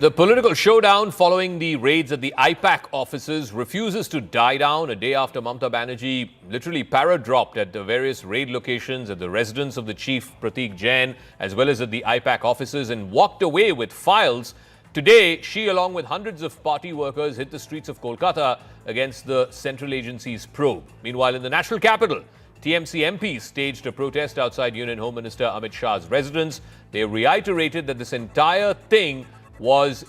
The political showdown following the raids at the I-PAC offices refuses to die down a day after Mamata Banerjee literally para-dropped at the various raid locations at the residence of the chief Pratik Jain as well as at the I-PAC offices and walked away with files. Today, she along with hundreds of party workers hit the streets of Kolkata against the central agency's probe. Meanwhile, in the national capital, TMC MPs staged a protest outside Union Home Minister Amit Shah's residence. They reiterated that this entire thing was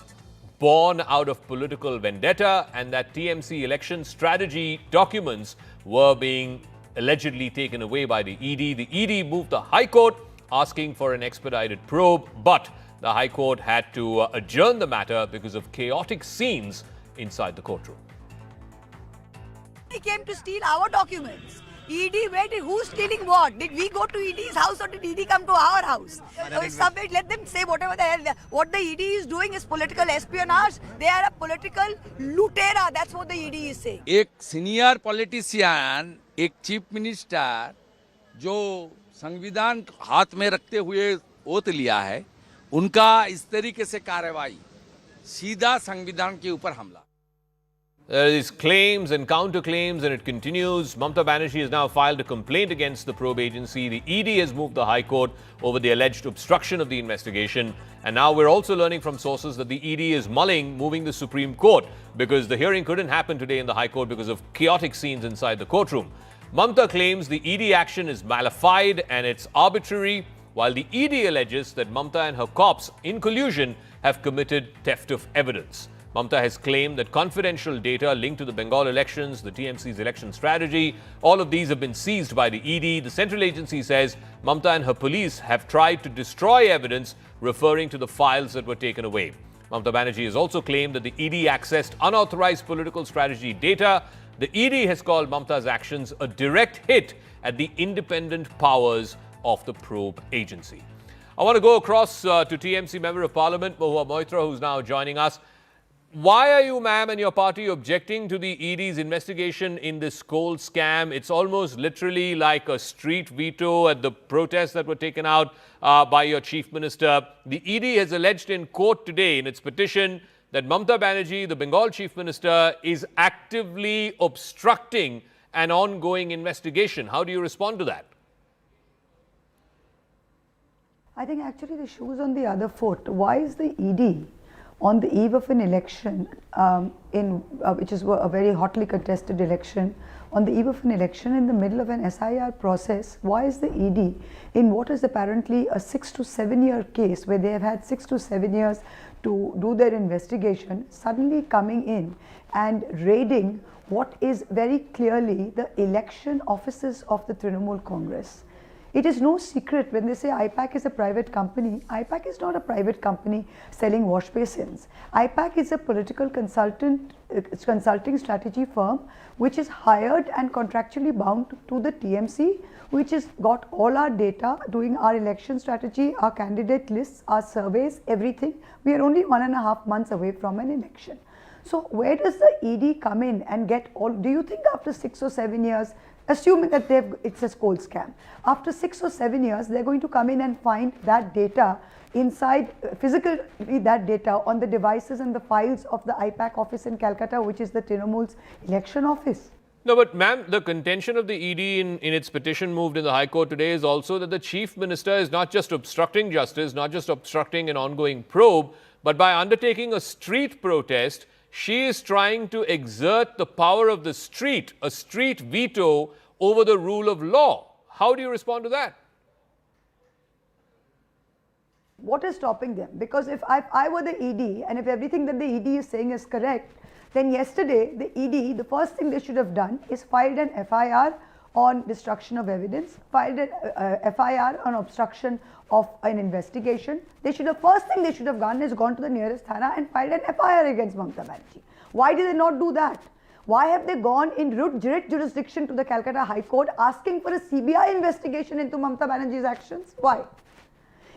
born out of political vendetta and that TMC election strategy documents were being allegedly taken away by the ED. The ED moved the High Court asking for an expedited probe, but the High Court had to adjourn the matter because of chaotic scenes inside the courtroom. He came to steal our documents. ED, who's stealing what? Did we go to ED's house or did ED come to our house? Let them say whatever the hell. What the ED is doing is political espionage. They are a political lutera. That's what the ED is saying. एक senior politician, एक chief minister जो संविधान हाथ में रखते हुए oath लिया है, उनका इस तरीके से कार्रवाई सीधा संविधान के ऊपर हमला. There are these claims and counterclaims, and it continues. Mamata Banerjee has now filed a complaint against the probe agency. The ED has moved the High Court over the alleged obstruction of the investigation. And now we're also learning from sources that the ED is mulling moving the Supreme Court because the hearing couldn't happen today in the High Court because of chaotic scenes inside the courtroom. Mamata claims the ED action is malified and it's arbitrary, while the ED alleges that Mamata and her cops, in collusion, have committed theft of evidence. Mamata has claimed that confidential data linked to the Bengal elections, the TMC's election strategy, all of these have been seized by the ED. The central agency says Mamata and her police have tried to destroy evidence referring to the files that were taken away. Mamata Banerjee has also claimed that the ED accessed unauthorized political strategy data. The ED has called Mamata's actions a direct hit at the independent powers of the probe agency. I want to go across to TMC Member of Parliament, Mahua Moitra, who's now joining us. Why are you, ma'am, and your party objecting to the ED's investigation in this coal scam? It's almost literally like a street veto at the protests that were taken out by your chief minister. The ED has alleged in court today in its petition that Mamata Banerjee, the Bengal chief minister, is actively obstructing an ongoing investigation. How do you respond to that? I think actually the shoe's on the other foot. Why is the ED on the eve of an election, which is a very hotly contested election, on the eve of an election in the middle of an SIR process, why is the ED in what is apparently a 6 to 7 year case where they have had 6 to 7 years to do their investigation, suddenly coming in and raiding what is very clearly the election offices of the Trinamool Congress? It is no secret when they say I-PAC is a private company. I-PAC is not a private company selling wash basins. I-PAC is a political consulting strategy firm which is hired and contractually bound to the TMC, which has got all our data, doing our election strategy, our candidate lists, our surveys, everything. We are only 1.5 months away from an election. So where does the ED come in and get all? Do you think after 6 or 7 years, assuming that it's a coal scam, after 6 or 7 years, they're going to come in and find that data inside, physically that data on the devices and the files of the I-PAC office in Calcutta, which is the Trinamool's election office? No, but ma'am, the contention of the ED in its petition moved in the High Court today is also that the chief minister is not just obstructing justice, not just obstructing an ongoing probe, but by undertaking a street protest, she is trying to exert the power of the street, a street veto over the rule of law. How do you respond to that? What is stopping them? Because if I were the ED and if everything that the ED is saying is correct, then yesterday the ED, the first thing they should have done is filed an FIR on destruction of evidence, filed an FIR on obstruction of an investigation. First thing they should have done is gone to the nearest Thana and filed an FIR against Mamata Banerjee. Why did they not do that? Why have they gone in writ jurisdiction to the Calcutta High Court asking for a CBI investigation into Mamata Banerjee's actions? Why?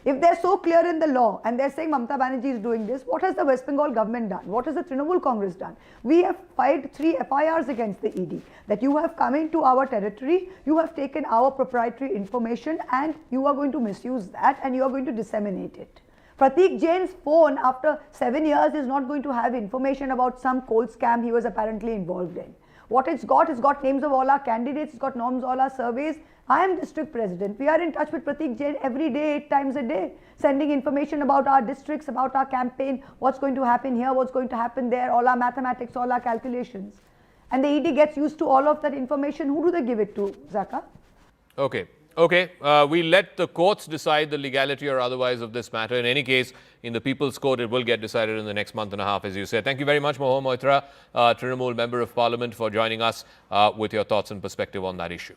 If they're so clear in the law and they're saying Mamata Banerjee is doing this, what has the West Bengal government done? What has the Trinamool Congress done? We have filed 3 FIRs against the ED that you have come into our territory, you have taken our proprietary information and you are going to misuse that and you are going to disseminate it. Pratik Jain's phone after 7 years is not going to have information about some coal scam he was apparently involved in. What it's got names of all our candidates, it's got names of all our surveys. I am district president. We are in touch with Pratik Jain every day, 8 times a day, sending information about our districts, about our campaign, what's going to happen here, what's going to happen there, all our mathematics, all our calculations. And the ED gets used to all of that information. Who do they give it to, Zakka? Okay. We let the courts decide the legality or otherwise of this matter. In any case, in the People's Court, it will get decided in the next month and a half, as you said. Thank you very much, Mohan Moitra, Trinamool Member of Parliament, for joining us with your thoughts and perspective on that issue.